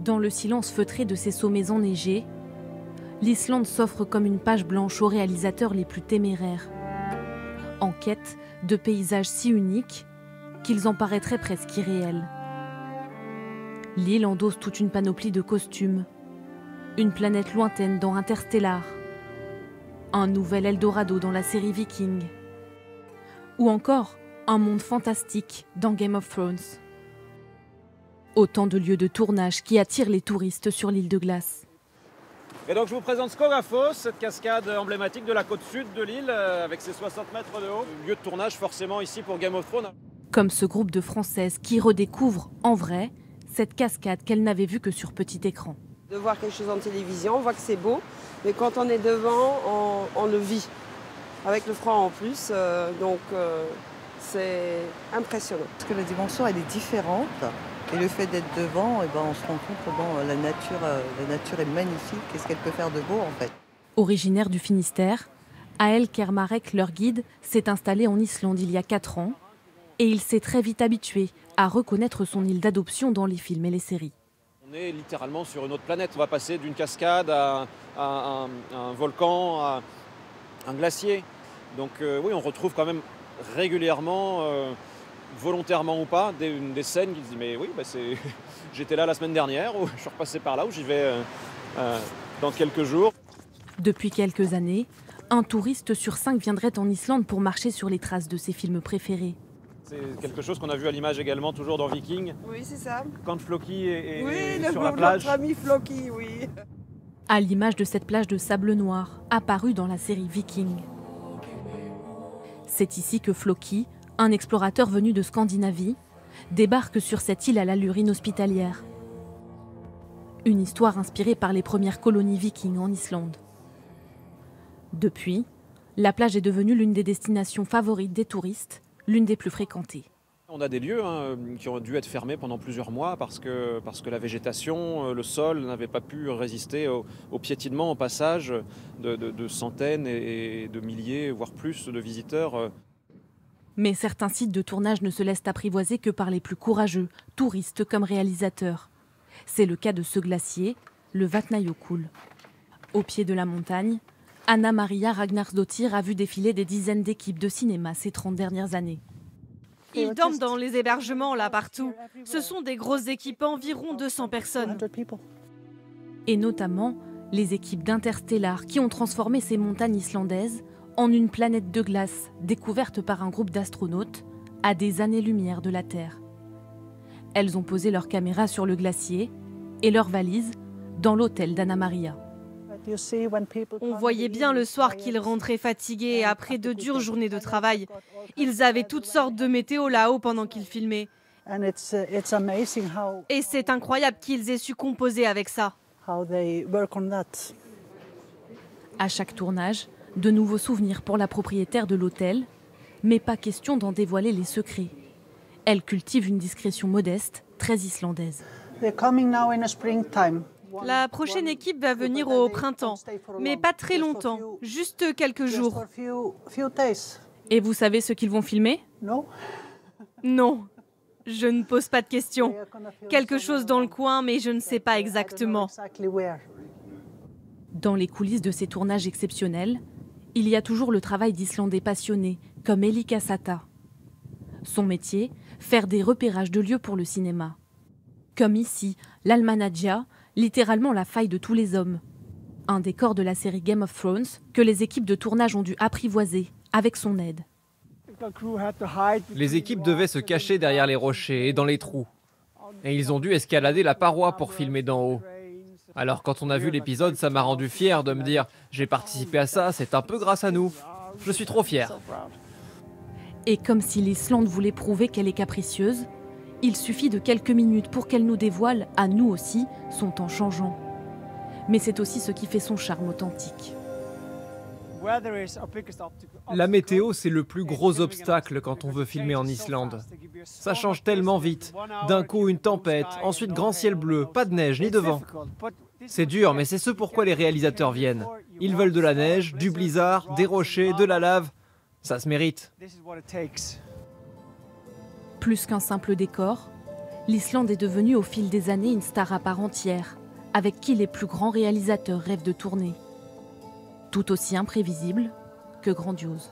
Dans le silence feutré de ses sommets enneigés, l'Islande s'offre comme une page blanche aux réalisateurs les plus téméraires, en quête de paysages si uniques qu'ils en paraîtraient presque irréels. L'île endosse toute une panoplie de costumes, une planète lointaine dans Interstellar, un nouvel Eldorado dans la série Viking, ou encore un monde fantastique dans Game of Thrones. Autant de lieux de tournage qui attirent les touristes sur l'île de glace. Et donc je vous présente Skogafoss, cette cascade emblématique de la côte sud de l'île, avec ses 60 mètres de haut. Lieu de tournage forcément ici pour Game of Thrones. Comme ce groupe de Françaises qui redécouvrent en vrai cette cascade qu'elles n'avaient vue que sur petit écran. De voir quelque chose en télévision, on voit que c'est beau, mais quand on est devant, on le vit. Avec le froid en plus, c'est impressionnant. Parce que la dimension elle est différente. Et le fait d'être devant, on se rend compte que la nature est magnifique et ce qu'elle peut faire de beau en fait. Originaire du Finistère, Ael Kermarek, leur guide, s'est installé en Islande il y a 4 ans et il s'est très vite habitué à reconnaître son île d'adoption dans les films et les séries. On est littéralement sur une autre planète. On va passer d'une cascade à un volcan, à un glacier. Donc oui, on retrouve quand même régulièrement... volontairement ou pas, des scènes qui disent mais oui, j'étais là la semaine dernière, ou je suis repassé par là, ou j'y vais dans quelques jours. Depuis quelques années, un touriste sur 5 viendrait en Islande pour marcher sur les traces de ses films préférés. C'est quelque chose qu'on a vu à l'image également toujours dans Viking. Oui, c'est ça. Quand Floki est oui, sur la plage. Notre ami Floki, oui. À l'image de cette plage de sable noir, apparue dans la série Viking. C'est ici que Floki, un explorateur venu de Scandinavie, débarque sur cette île à l'allure inhospitalière. Une histoire inspirée par les premières colonies vikings en Islande. Depuis, la plage est devenue l'une des destinations favorites des touristes, l'une des plus fréquentées. On a des lieux qui ont dû être fermés pendant plusieurs mois parce que la végétation, le sol n'avait pas pu résister au piétinement, au passage de centaines et de milliers, voire plus de visiteurs. Mais certains sites de tournage ne se laissent apprivoiser que par les plus courageux, touristes comme réalisateurs. C'est le cas de ce glacier, le Vatnajökull. Au pied de la montagne, Anna Maria Ragnarsdottir a vu défiler des dizaines d'équipes de cinéma ces 30 dernières années. Ils dorment dans les hébergements là partout. Ce sont des grosses équipes, environ 200 personnes. Et notamment les équipes d'Interstellar qui ont transformé ces montagnes islandaises en une planète de glace découverte par un groupe d'astronautes à des années-lumière de la Terre. Elles ont posé leurs caméras sur le glacier et leurs valises dans l'hôtel d'Anna Maria. On voyait bien le soir qu'ils rentraient fatigués après de dures journées de travail. Ils avaient toutes sortes de météo là-haut pendant qu'ils filmaient. Et c'est incroyable qu'ils aient su composer avec ça. À chaque tournage, de nouveaux souvenirs pour la propriétaire de l'hôtel, mais pas question d'en dévoiler les secrets. Elle cultive une discrétion modeste, très islandaise. La prochaine équipe va venir au printemps, mais pas très longtemps, juste quelques jours. Et vous savez ce qu'ils vont filmer ? Non, je ne pose pas de questions. Quelque chose dans le coin, mais je ne sais pas exactement. Dans les coulisses de ces tournages exceptionnels, il y a toujours le travail d'Islandais passionnés, comme Elika Sata. Son métier, faire des repérages de lieux pour le cinéma. Comme ici, l'Almanajia, littéralement la faille de tous les hommes. Un décor de la série Game of Thrones que les équipes de tournage ont dû apprivoiser avec son aide. Les équipes devaient se cacher derrière les rochers et dans les trous. Et ils ont dû escalader la paroi pour filmer d'en haut. Alors quand on a vu l'épisode, ça m'a rendu fier de me dire « J'ai participé à ça, c'est un peu grâce à nous. Je suis trop fier. » Et comme si l'Islande voulait prouver qu'elle est capricieuse, il suffit de quelques minutes pour qu'elle nous dévoile, à nous aussi, son temps changeant. Mais c'est aussi ce qui fait son charme authentique. La météo, c'est le plus gros obstacle quand on veut filmer en Islande. Ça change tellement vite. D'un coup, une tempête, ensuite grand ciel bleu, pas de neige ni de vent. C'est dur, mais c'est ce pourquoi les réalisateurs viennent. Ils veulent de la neige, du blizzard, des rochers, de la lave. Ça se mérite. Plus qu'un simple décor, l'Islande est devenue au fil des années une star à part entière, avec qui les plus grands réalisateurs rêvent de tourner. Tout aussi imprévisible que grandiose.